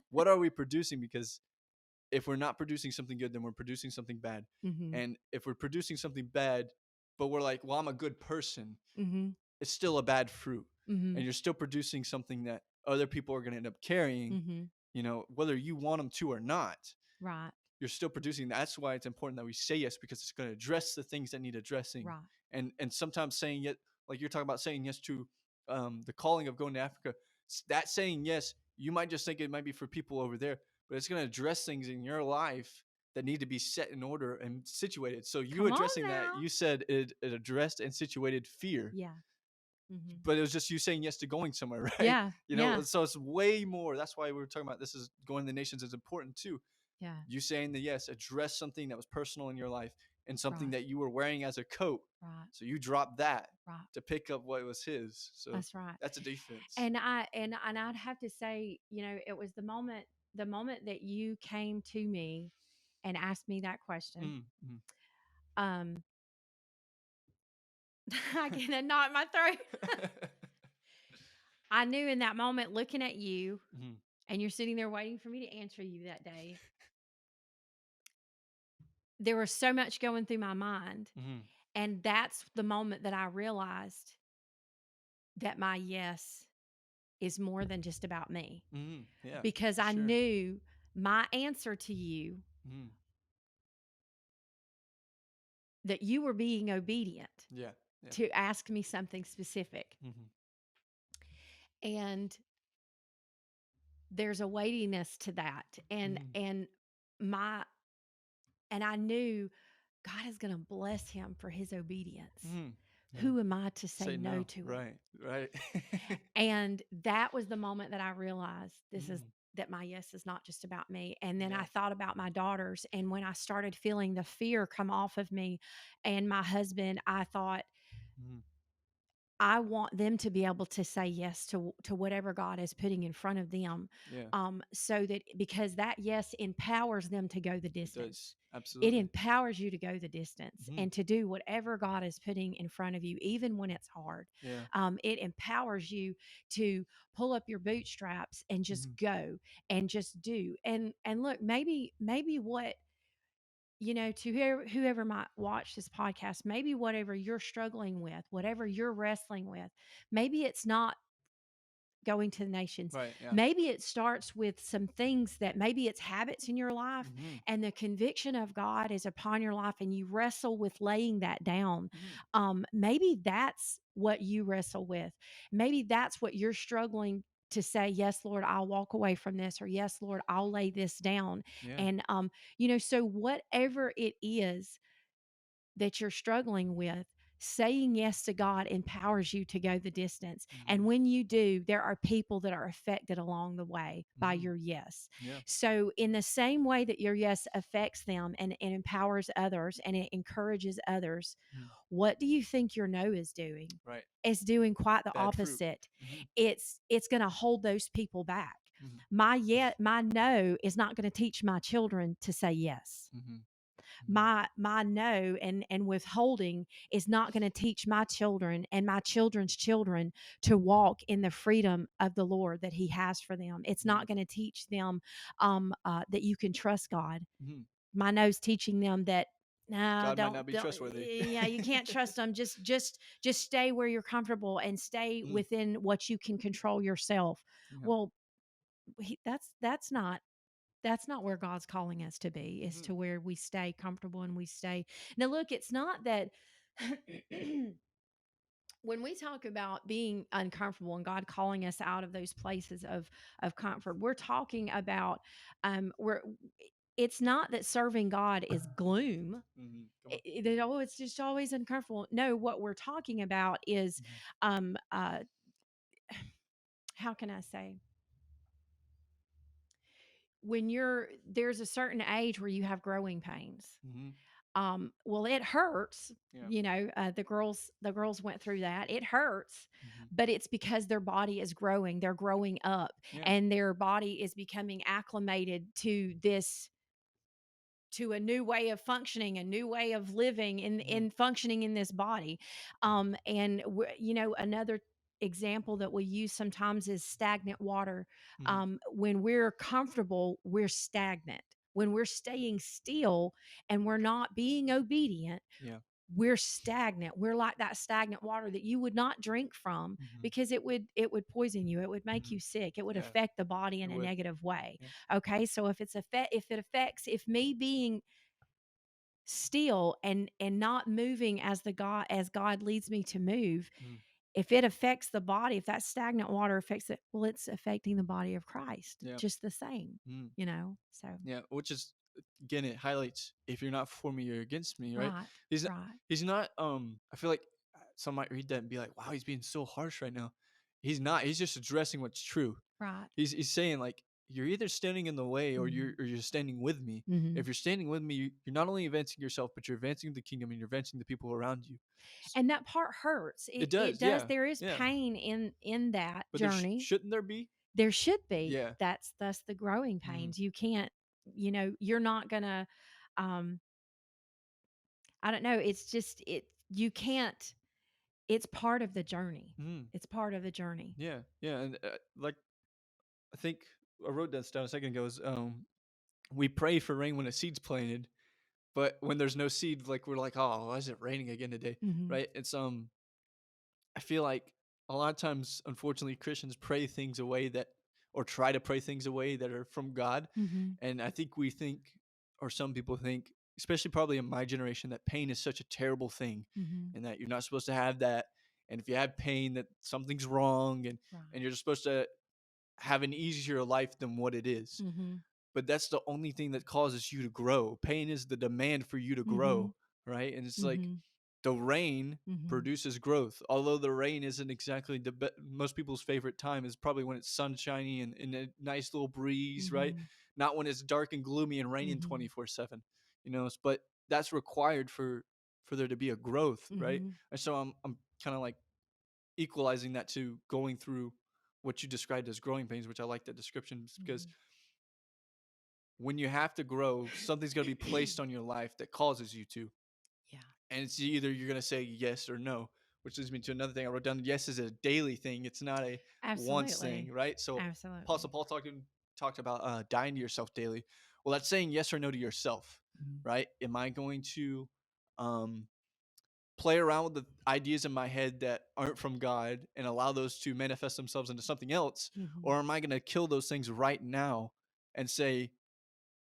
what are we producing? Because if we're not producing something good, then we're producing something bad. Mhm. And if we're producing something bad, but we're like, well, I'm a good person, Mhm. it's still a bad fruit. And Mhm. you're still producing something that other people are going to end up carrying, Mhm. whether you want them to or not. Right. You're still producing. That's why it's important that we say yes because it's going to address the things that need addressing. Right. And sometimes saying yes, like you're talking about saying yes to the calling of going to Africa. That saying yes, you might just think it might be for people over there, but it's going to address things in your life that need to be set in order and situated. So you Come on addressing that, now. you said it addressed and situated fear, Yeah. Mhm. but it was just you saying yes to going somewhere, right? Yeah. Yeah. So it's way more. That's why we were talking about this is going to the nations is important too. Yeah. You saying the yes, address something that was personal in your life and something Right. that you were wearing as a coat. Right. So you dropped that Right. to pick up what was his. So That's right. that's a defense. And I'd have to say, it was the moment that you came to me and asked me that question. Mm, mm. Um I get a knot in my throat. I knew in that moment looking at you, Mhm, and you're sitting there waiting for me to answer you that day. There was so much going through my mind. mhm, And that's the moment that I realized that my yes is more than just about me, mhm. Yeah, because for I sure. knew my answer to you, Mhm. that you were being obedient Yeah, yeah. to ask me something specific. Mhm, And there's a weightiness to that. mhm, My and I knew God is going to bless him for his obedience. mhm. Yeah. Who am I to say Say no no. to it? Right, right. And that was the moment that I realized Mhm. that my yes is not just about me. And then I Yeah. thought about my daughters. And when I started feeling the fear come off of me and my husband, I thought, Mhm. I want them to be able to say yes to whatever God is putting in front of them, Yeah, so that, because that yes empowers them to go the it distance. does. It Absolutely. empowers you to go the distance Mhm. and to do whatever God is putting in front of you, even when it's hard. Yeah. It empowers you to pull up your bootstraps and just Mhm. go and just do. And look, maybe what, to whoever might watch this podcast, maybe whatever you're struggling with, whatever you're wrestling with, maybe it's not going to the nations. Right, yeah. Maybe it starts with some things that, maybe it's habits in your life, Mhm, and the conviction of God is upon your life and you wrestle with laying that down. mhm. Maybe that's what you wrestle with. Maybe that's what you're struggling to say, yes, Lord, I'll walk away from this, or yes, Lord, I'll lay this down. Yeah. And, so whatever it is that you're struggling with, saying yes to God empowers you to go the distance. And Mhm, when you do, there are people that are affected along the way by mhm. your yes. Yeah. So, in the same way that your yes affects them and empowers others and it encourages others, Mhm. what do you think your no is doing? Right. It's doing quite the Bad fruit. opposite. Mhm. It's going to hold those people back. Mhm. My no is not going to teach my children to say yes. Mhm. Mhm. My no and withholding is not going to teach my children and my children's children to walk in the freedom of the Lord that He has for them. It's not Mhm. going to teach them that you can trust God. Mhm. My no's teaching them that no, God might not be don't, trustworthy. yeah, you can't trust them. Just stay where you're comfortable and stay Mm. within what you can control yourself. Yeah. Well, that's not where God's calling us to be, is Mhm. to where we stay comfortable and we stay. Now, look, it's not that when we talk about being uncomfortable and God calling us out of those places of comfort, we're talking about we're it's not that serving God is gloom. Mhm. Come on. That, oh, it's just always uncomfortable. No, what we're talking about is Mhm. um uh how can I say, when you're there's a certain age where you have growing pains. Mhm. Well, it hurts. Yeah. The girls went through that. It hurts, Mhm. but it's because their body is growing. They're growing up, Yeah. and their body is becoming acclimated to a new way of functioning, a new way of living Mhm. in functioning in this body. And another example that we use sometimes is stagnant water. Mhm. When we're comfortable, we're stagnant. When we're staying still and we're not being obedient, Yeah. we're stagnant. We're like that stagnant water that you would not drink from, Mhm. because it would poison you. It would make Mhm. you sick. It would Yeah. affect the body in It a would. negative way. Yeah. Okay? So if me being still and not moving as God leads me to move, Mhm. if it affects the body, if that stagnant water affects it, well, it's affecting the body of Christ Yeah. just the same, Mhm. So Yeah. Which is, again, it highlights, if you're not for me, you're against me, right? right, He's not, right, he's not I feel like some might read that and be like, wow, he's being so harsh right now. He's not. He's just addressing what's true. right. He's saying, like, you're either standing in the way, or Mhm. you're standing with me. If Mhm. you're standing with me, you're not only advancing yourself, but you're advancing the kingdom, and you're advancing the people around you. And that part hurts. It It does, does. yeah, There is yeah. pain in that But there journey. shouldn't there be? There should be. Yeah. That's thus the growing Mm, pains. You can't, you're not gonna um I don't know. It's just you can't. It's part of the journey. mm, It's part of the journey. yeah, yeah, and like, I think I wrote that down a second ago. Is we pray for rain when a seed's planted, but when there's no seed, like, we're like, oh, why is it raining again today? Mhm. Right? It's I feel like a lot of times, unfortunately, Christians pray things away that, or try to pray things away that are from God. Mhm. And I think we think, or some people think, especially probably in my generation, that pain is such a terrible thing, Mhm. and that you're not supposed to have that. And if you have pain, that something's wrong, and Right. you're just supposed to have an easier life than what it is. Mhm. But that's the only thing that causes you to grow. Pain is the demand for you to grow, Mhm. right? And it's like, Mhm. the rain Mhm. produces growth. Although the rain isn't exactly most people's favorite time, is probably when it's sunshiny and a nice little breeze, right? Mhm. Not when it's dark and gloomy and raining Mhm. 24/7. But that's required for there to be a growth, right? Mhm. And so I'm kind of like equalizing that to going through what you described as growing pains, which I like that description, because Mhm. when you have to grow, something's going to be placed on your life that causes you to. Yeah. And it's either you're going to say yes or no, which leads me to another thing I wrote down. Yes is a daily thing. It's not a once thing, Absolutely. right? So Apostle Absolutely. Paul talked about dying to yourself daily. Well, that's saying yes or no to yourself, Mhm. right? Am I going to um, play around with the ideas in my head that aren't from God and allow those to manifest themselves into something else? Mhm. Or am I going to kill those things right now and say,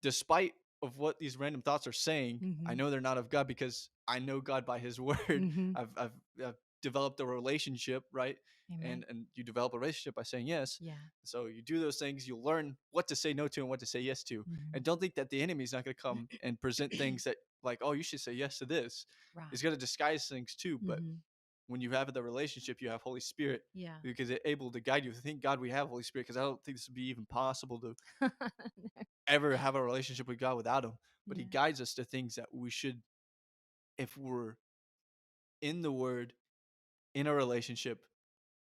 despite of what these random thoughts are saying, I Mhm. know they're not of God, because I know God by His word. Mhm. I've developed a relationship, right? Amen. And you develop a relationship by saying yes. Yeah. So you do those things, you'll learn what to say no to and what to say yes to. Mhm. And don't think that the enemy's not going to come and present things that, like, oh, you should say yes to this. It's Right. going to disguise things too. But Mhm. when you have the relationship, you have Holy Spirit, Yeah. because it's able to guide you. Thank God we have Holy Spirit, because I don't think this would be even possible to No. ever have a relationship with God without Him. But He Yeah. guides us to things that we should, if we're in the Word, in a relationship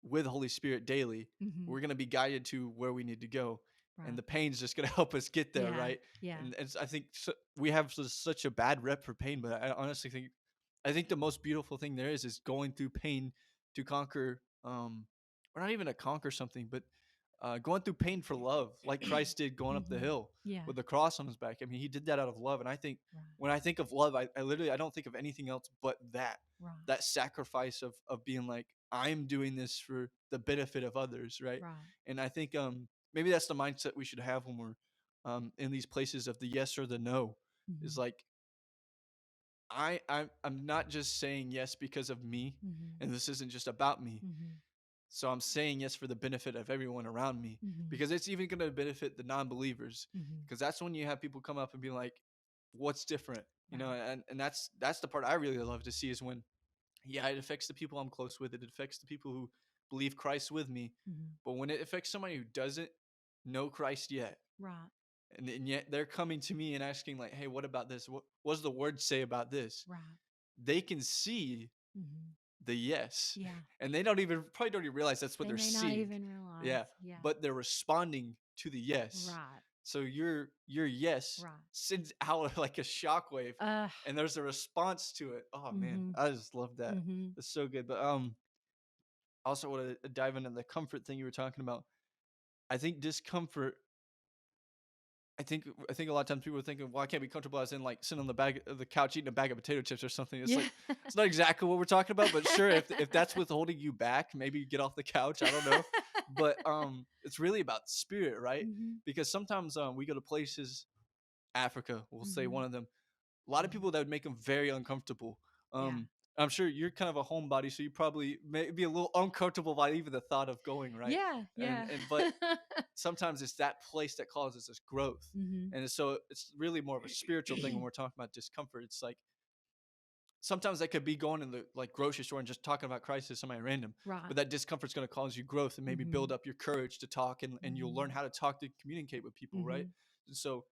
with Holy Spirit daily, Mhm. we're going to be guided to where we need to go. and Right. the pain's just gonna help us get there, Yeah. right? Yeah. And I think we have such a bad rep for pain, but I honestly think the most beautiful thing there is going through pain to conquer, or not even to conquer something, but going through pain for love, like Christ did going up the Mhm. hill Yeah. with the cross on his back. I mean, he did that out of love, and I think Right. when I think of love, I literally I don't think of anything else but Right. that sacrifice of being like, I'm doing this for the benefit of others, right? Right. And I think maybe that's the mindset we should have when we're in these places of the yes or the no. Is Mhm. like I'm not just saying yes because of me, Mhm. and this isn't just about me. Mhm. So I'm saying yes for the benefit of everyone around me, Mhm. because it's even going to benefit the non-believers, Mhm. because that's when you have people come up and be like, what's different, Right. and that's the part I really love to see, is when, yeah, it affects the people I'm close with, it affects the people who believe Christ with me, Mhm. but when it affects somebody who doesn't know Christ yet, Right. and yet they're coming to me and asking like, hey, what about this, what does the word say about this, Right. they can see Mhm. the yes. Yeah. And they don't even probably don't even realize that's what They they're may not seeing. even realize. Yeah. Yeah. But they're responding to the yes. Right. So your yes Right. sends out like a shockwave, Uh. and there's a response to it. Oh man, Mhm. I just love that. Mhm. It's so good. But I also want to dive into the comfort thing you were talking about. I think discomfort, I think a lot of times people are thinking, well, I can't be comfortable as in like sitting on the couch eating a bag of potato chips or something. It's Yeah. like it's not exactly what we're talking about, but sure, if that's what's holding you back, maybe you get off the couch. I don't know, but it's really about spirit, right? Mhm. Because sometimes we go to places, Africa, we'll say one Mhm. of them. A lot of Mhm. people that would make them very uncomfortable. Yeah. I'm sure you're kind of a homebody, so you probably may be a little uncomfortable by even the thought of going, right? Yeah. Yeah. And but sometimes it's that place that causes us growth. Mhm. And so it's really more of a spiritual thing when we're talking about discomfort. It's like sometimes that could be going in the like grocery store and just talking about Christ to somebody random, Right. but that discomfort's going to cause you growth and maybe build Mhm. up your courage to talk, and you'll learn Mhm. how to talk to communicate with people, right? Mhm. And so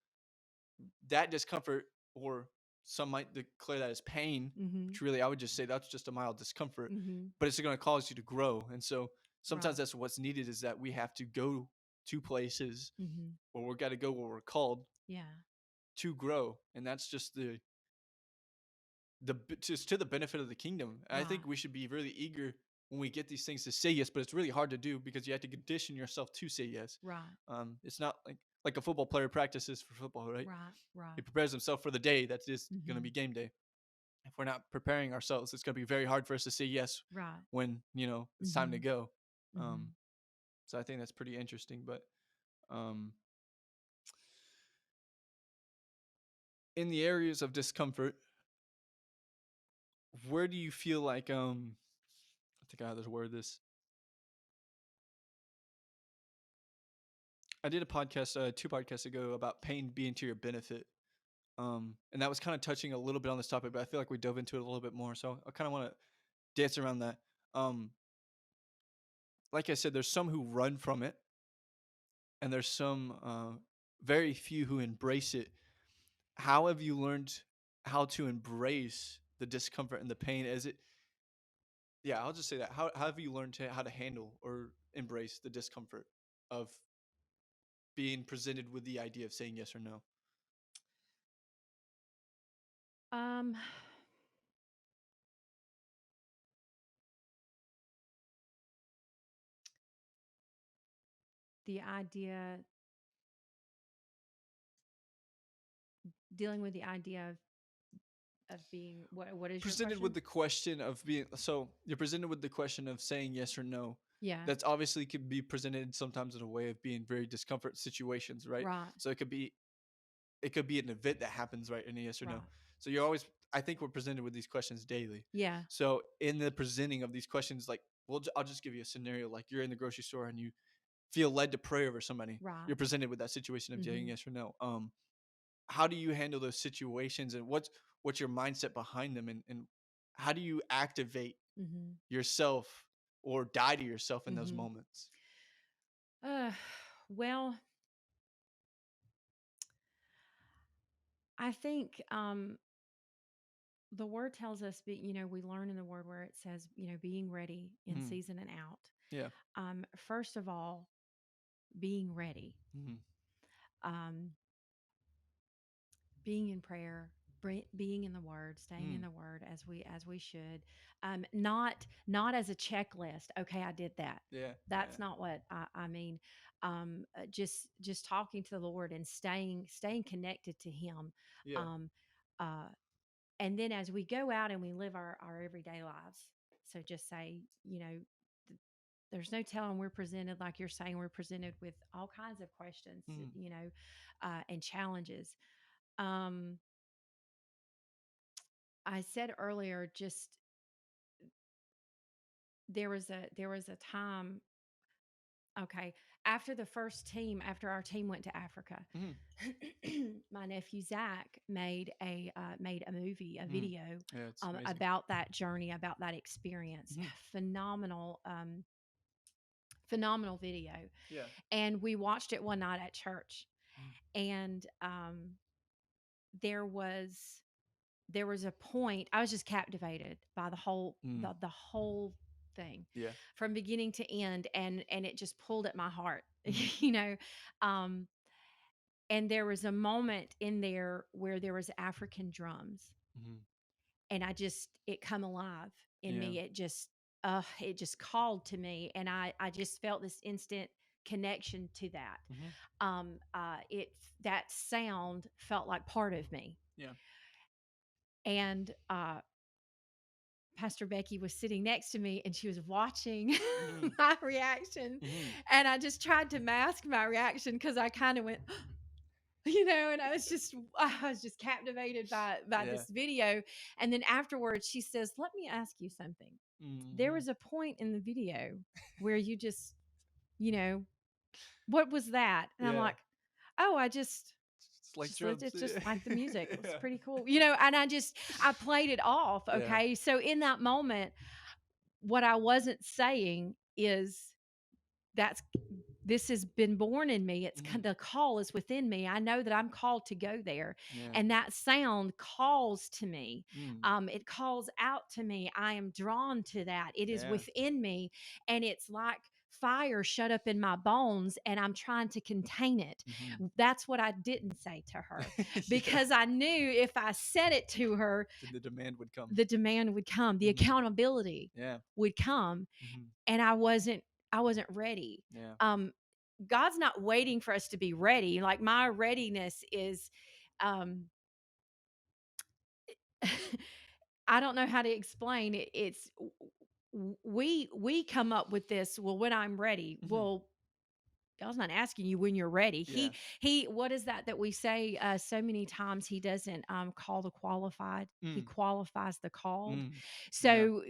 that discomfort, or some might declare that as pain, Mhm. which really I would just say that's just a mild discomfort, Mhm. but it's going to cause you to grow. And so sometimes Right. that's what's needed, is that we have to go to places Mhm. where we're got to go where we're called Yeah. to grow, and that's just just to the benefit of the kingdom. And I Right. think we should be really eager when we get these things to say yes, but it's really hard to do because you have to condition yourself to say yes. Right. It's not like a football player practices for football, right? Right. He Right. prepares himself for the day that is going to be Mhm. game day. If we're not preparing ourselves, it's going to be very hard for us to say yes Right. when it's time to Mhm. go. Um, Mhm. so I think that's pretty interesting. But um, in the areas of discomfort, where do you feel like I think I have this word this. I did a podcast 2 podcasts ago about pain being to your benefit. And that was kind of touching a little bit on this topic, but I feel like we dove into it a little bit more. So I kind of want to dance around that. Um, like I said, there's some who run from it, and there's some very few who embrace it. How have you learned how to embrace the discomfort and the pain? As it, yeah, I'll just say that. How have you learned how to handle or embrace the discomfort of being presented with the idea of saying yes or no? Um, the idea, dealing with the idea of being, what is your Presented with question? the question of being, so you're presented with the question of saying yes or no. Yeah. That's obviously could be presented sometimes in a way of being very discomfort situations, right? Right. So it could be an event that happens, right, in a yes or no. Right. So you're always, I think we're presented with these questions daily. Yeah. So in the presenting of these questions, like, I'll just give you a scenario. Like, you're in the grocery store and you feel led to pray over somebody. Right. You're presented with that situation of saying Mhm. yes or no. How do you handle those situations, and what's your mindset behind them, and how do you activate Mhm. yourself or die to yourself in those Mhm. moments? Uh, well, I think the word tells us, we learn in the word where it says, being ready in Mm, season and out. yeah. First of all, being ready. Mm, um, being in prayer, being in the Word, staying in Mm. the Word as we should, not as a checklist. Okay, I did that. Yeah. That's Yeah. not what I mean. Just talking to the Lord and staying connected to Him. Yeah. Um, uh, and then as we go out and we live our everyday lives, so just say, th- there's no telling, we're presented, like you're saying, we're presented with all kinds of questions, Mm. and challenges. um I said earlier, just there was a time. Okay, after our team went to Africa, Mm. my nephew Zach made a movie, a Mm. video, Yeah, it's amazing. about that journey, about that experience. Mhm. Phenomenal video, Yeah. and we watched it one night at church, Mm. and there was there was a point. I was just captivated by Mm. the whole thing Yeah. from beginning to end, and it just pulled at my heart. Mhm. you know um and there was a moment in there where there was African drums, Mhm. and it come alive in Yeah. me. It just called to me, and I just felt this instant connection to that. Mhm. It That sound felt like part of me. Yeah. And Pastor Becky was sitting next to me, and she was watching Mhm. my reaction. Mhm. And I just tried to mask my reaction because I kind of went, and I was just captivated by Yeah. this video. And then afterwards, she says, "Let me ask you something. There Mhm. was a point in the video where you just, you know, what was that?" And I'm Yeah. like, "Oh, I just It's like just let drums. it's just like the music. It was Yeah. pretty cool." And I played it off. Yeah. Okay. So in that moment, what I wasn't saying is, that's this has been born in me. Mhm. The call is within me. I know that I'm called to go there, Yeah. and that sound calls to me. Mm. It calls out to me. I am drawn to that. It is Yeah. within me, and it's like fire shut up in my bones, and I'm trying to contain it. Mhm. That's what I didn't say to her, Yeah. because I knew if I said it to her, Then the demand would come. the demand would come, the Mhm. accountability Yeah. would come, Mhm. and I wasn't ready. Yeah. Um, God's not waiting for us to be ready. Like, my readiness is, um, I don't know how to explain it. We come up with this. Well, when I'm ready. Mhm. Well, God's not asking you when you're ready. Yeah. He What is that we say so many times? He doesn't call the qualified. He Mm. qualifies the called. Mm. Yeah. So,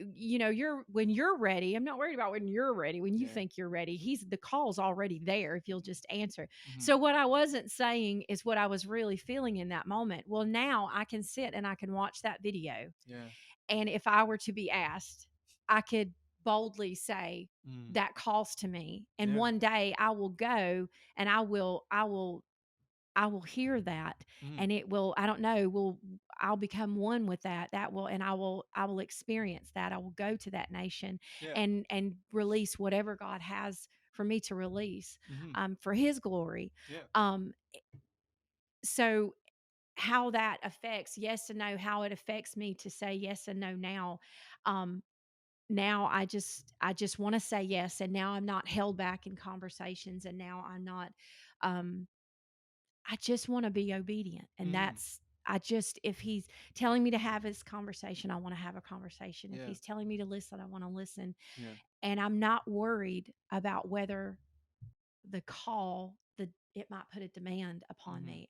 when you're ready, I'm not worried about when you're ready, when you Yeah. think you're ready. The call's already there if you'll just answer. Mhm. So what I wasn't saying is what I was really feeling in that moment. Well, now I can sit and I can watch that video, Yeah. and if I were to be asked, I could boldly say, Mm. that calls to me. And Yeah. one day I will go, and I will hear that, Mm. and I don't know, I'll become one with that. And I will experience that. I will go to that nation, Yeah. and release whatever God has for me to release, Mhm. for his glory. Yeah. Um, so how that affects yes and no, how it affects me to say yes and no now. Um, Now I just want to say yes, and now I'm not held back in conversations, and now I'm not. um I just want to be obedient, and Mm. if he's telling me to have this conversation, I want to have a conversation. If Yeah. he's telling me to listen, I want to listen. Yeah. And I'm not worried about whether the call the it might put a demand upon Mhm. me.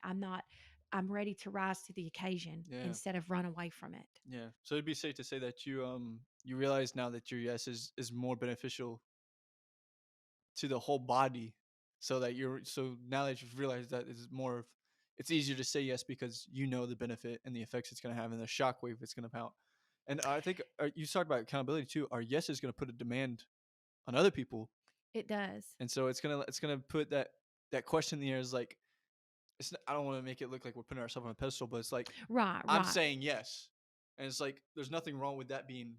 I'm ready to rise to the occasion Yeah. instead of run away from it. Yeah. So it'd be safe to say that you realize now that your yes is more beneficial to the whole body, so that now that you've realized that it's easier to say yes because you know the benefit and the effects it's going to have and the shockwave it's going to out. And I think you talked about accountability too. Our yes is going to put a demand on other people, It does. and so it's gonna put that question in the air. Is like I don't want to make it look like we're putting ourselves on a pedestal, but it's like Right, I'm right. saying yes, and it's like there's nothing wrong with that being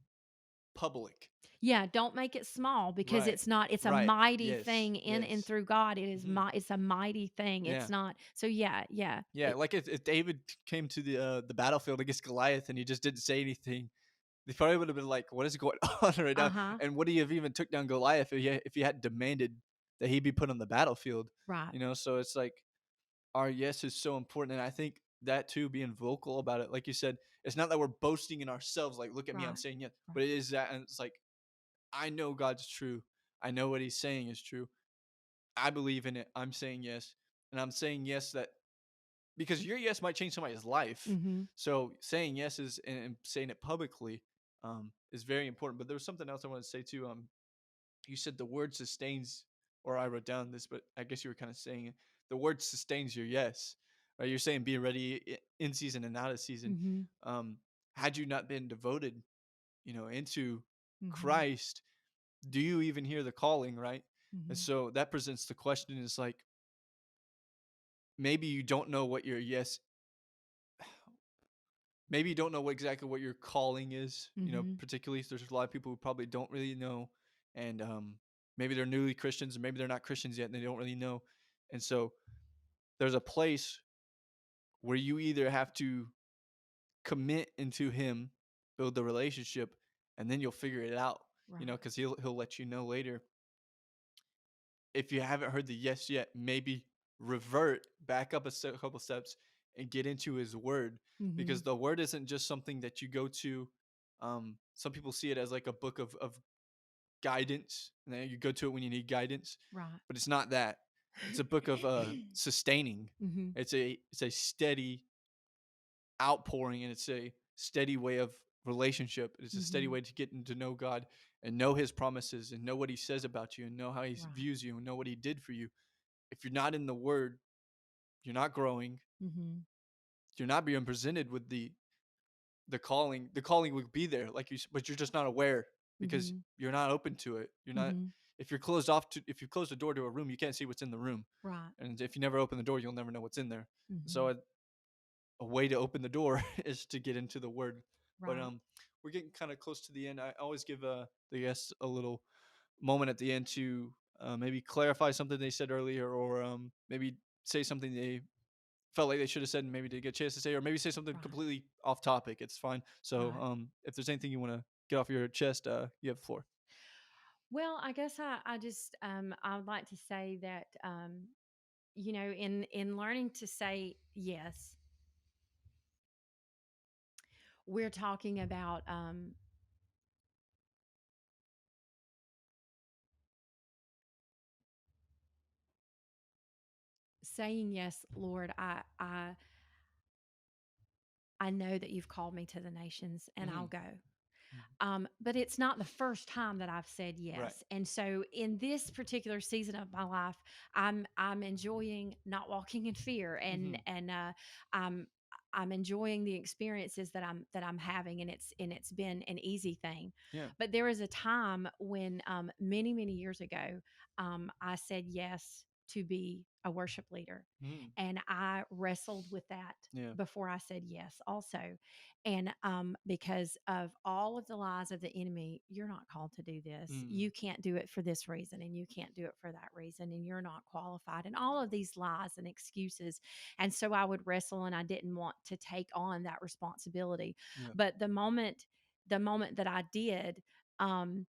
public. Yeah, don't make it small because Right. it's not, it's a Right. mighty Yes. thing in and Yes. through God. It is Hmm. it's a mighty thing. Yeah. It's not. So yeah, yeah. Yeah. Like if David came to the battlefield against Goliath and he just didn't say anything, they probably would have been like, "What is going on right now?" Uh-huh. And would he have even took down Goliath if he hadn't demanded that he be put on the battlefield? Right. You know, so it's like our yes is so important, and I think that too, being vocal about it, like you said, it's not that we're boasting in ourselves, like, "Look at me, I'm Right. saying yes," Right. but it is that, and it's like, I know God's true. I know what He's saying is true. I believe in it. I'm saying yes, and I'm saying yes that because your yes might change somebody's life. Mhm. So saying yes is and saying it publicly is very important. But there was something else I wanted to say too. You said the word sustains, or I wrote down this, but I guess you were kind of saying it. The word sustains your yes. Right? You're saying be ready in season and out of season. Mhm. Um, had you not been devoted, into Mhm. Christ, do you even hear the calling? Right. And Mhm. so that presents the question: is like maybe you don't know what your yes maybe you don't know exactly what your calling is, Mhm. particularly if there's a lot of people who probably don't really know. And maybe they're newly Christians, and maybe they're not Christians yet and they don't really know. And so there's a place where you either have to commit into Him, build the relationship, and then you'll figure it out, Right. because he'll let you know later. If you haven't heard the yes yet, maybe revert back up couple steps and get into His Word, because Mhm. the Word isn't just something that you go to. Some people see it as like a book of guidance, and then you go to it when you need guidance, Right. but it's not that. It's a book of sustaining. Mhm. It's a steady outpouring, and it's a steady way of relationship. It's a steady Mhm. way to getting to know God and know His promises and know what He says about you and know how He Right. views you and know what He did for you. If you're not in the Word, you're not growing. Mhm. You're not being presented with the calling. The calling will be there, like but you're just not aware because Mhm. you're not open to it. You're not. Mhm. If you close the door to a room, you can't see what's in the room, Right. and if you never open the door, you'll never know what's in there. So Mhm. a way to open the door is to get into the Word. But Right. we're getting kind of close to the end. I always give the guests a little moment at the end to maybe clarify something they said earlier, or maybe say something they felt like they should have said and maybe didn't get a chance to say, or maybe say something Right. completely off topic. It's fine. So Right. if there's anything you want to get off your chest, you have the floor. Well, I guess I just I would like to say that in learning to say yes, we're talking about saying yes, Lord. I know that you've called me to the nations, and I'll Hmm. go. But it's not the first time that I've said Right. yes. And so in this particular season of my life, I'm enjoying not walking in fear, Hmm. and I'm I'm enjoying the experiences that I'm having, and it's been an easy thing. Yeah. But there was a time when many years ago, I said yes to be a worship leader, Hmm. and I wrestled with that Yeah. before I said yes also. And because of all of the lies of the enemy, you're not called to do this. Mm. You can't do it for this reason, and you can't do it for that reason, and you're not qualified, and all of these lies and excuses. And so I would wrestle, and I didn't want to take on that responsibility. Yeah. But the moment that I did, um,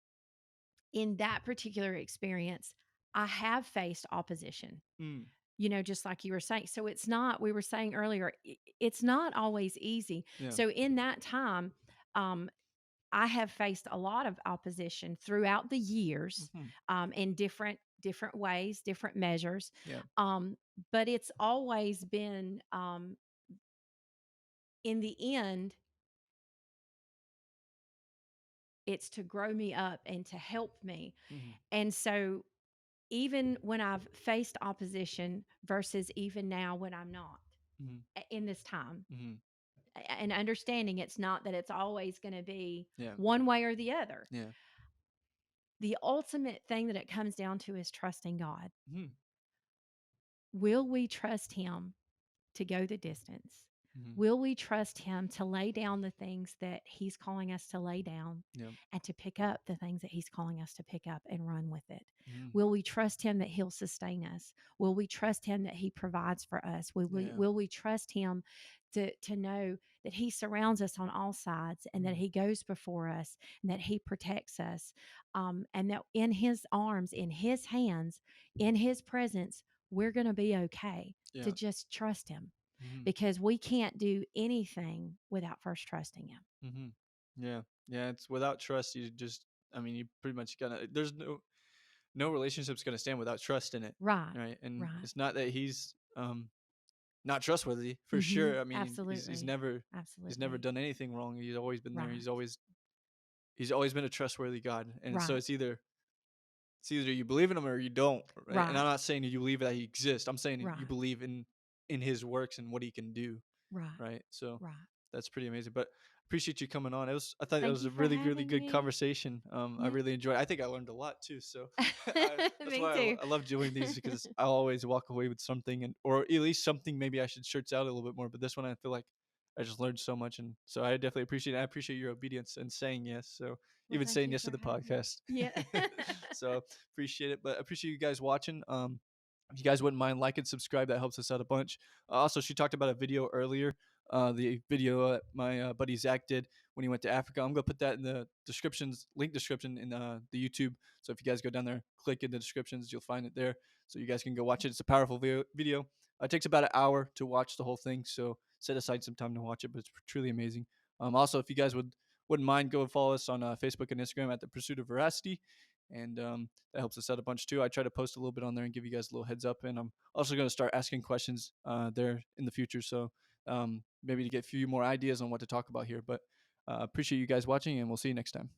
in that particular experience, I have faced opposition, Mm. just like you were saying. So it's not, we were saying earlier, it's not always easy. Yeah. So in that time, um, I have faced a lot of opposition throughout the years, Hmm. in different ways, different measures. Yeah. Um, but it's always been, in the end, it's to grow me up and to help me. Hmm. And so even when I've faced opposition versus even now when I'm not, Hmm. in this time, Hmm. and understanding it's not that it's always going to be Yeah. one way or the other. Yeah. The ultimate thing that it comes down to is trusting God. Hmm. Will we trust Him to go the distance? Mm-hmm. Will we trust him to lay down the things that he's calling us to lay down Yeah. and to pick up the things that he's calling us to pick up and run with it? Mm-hmm. Will we trust him that he'll sustain us? Will we trust him that he provides for us? Yeah. Will we trust him to know that he surrounds us on all sides and that Mm-hmm. he goes before us and that he protects us, and that in his arms, in his hands, in his presence, we're going to be okay, to Yeah. just trust him, Mm-hmm. because we can't do anything without first trusting him. Mm-hmm. Yeah. Yeah. It's without trust, you just, I mean, you pretty much gotta. There's no relationship's gonna stand without trust in it, Right. right? And Right. it's not that he's not trustworthy for Mhm. sure. I mean, Absolutely. he's never Absolutely. done anything wrong. He's always been there. Right. He's always been a trustworthy God. And so Right. it's either you believe in him or you don't, right? And Right. I'm not saying you believe that he exists. I'm saying you Right. believe in his works and what he can do, Right. right? So Right. that's pretty amazing. But appreciate you coming on. I thought it Thank was you a for really really having good me. conversation. I Yeah. really enjoyed. I think I learned a lot too. So that's Me why too. I love doing these because I always walk away with something, and or at least something maybe I should search out a little bit more. But this one I feel like I just learned so much, and so I definitely appreciate it. I appreciate your obedience and saying yes. So Well, even thank saying you yes to for the having me. podcast. Yeah. So appreciate it. But I appreciate you guys watching. If you guys wouldn't mind, like and subscribe, that helps us out a bunch. Also, she talked about a video earlier. The video my buddy Zach did when he went to Africa. I'm gonna put that in the link description in the YouTube. So if you guys go down there, click in the descriptions, you'll find it there. So you guys can go watch it. It's a powerful video. It takes about an hour to watch the whole thing. So set aside some time to watch it, but it's truly amazing. Also, if you guys wouldn't mind, go follow us on Facebook and Instagram at the Pursuit of Veracity, and that helps us out a bunch too. I try to post a little bit on there and give you guys a little heads up, and I'm also going to start asking questions there in the future, so maybe to get a few more ideas on what to talk about here. But appreciate you guys watching, and we'll see you next time.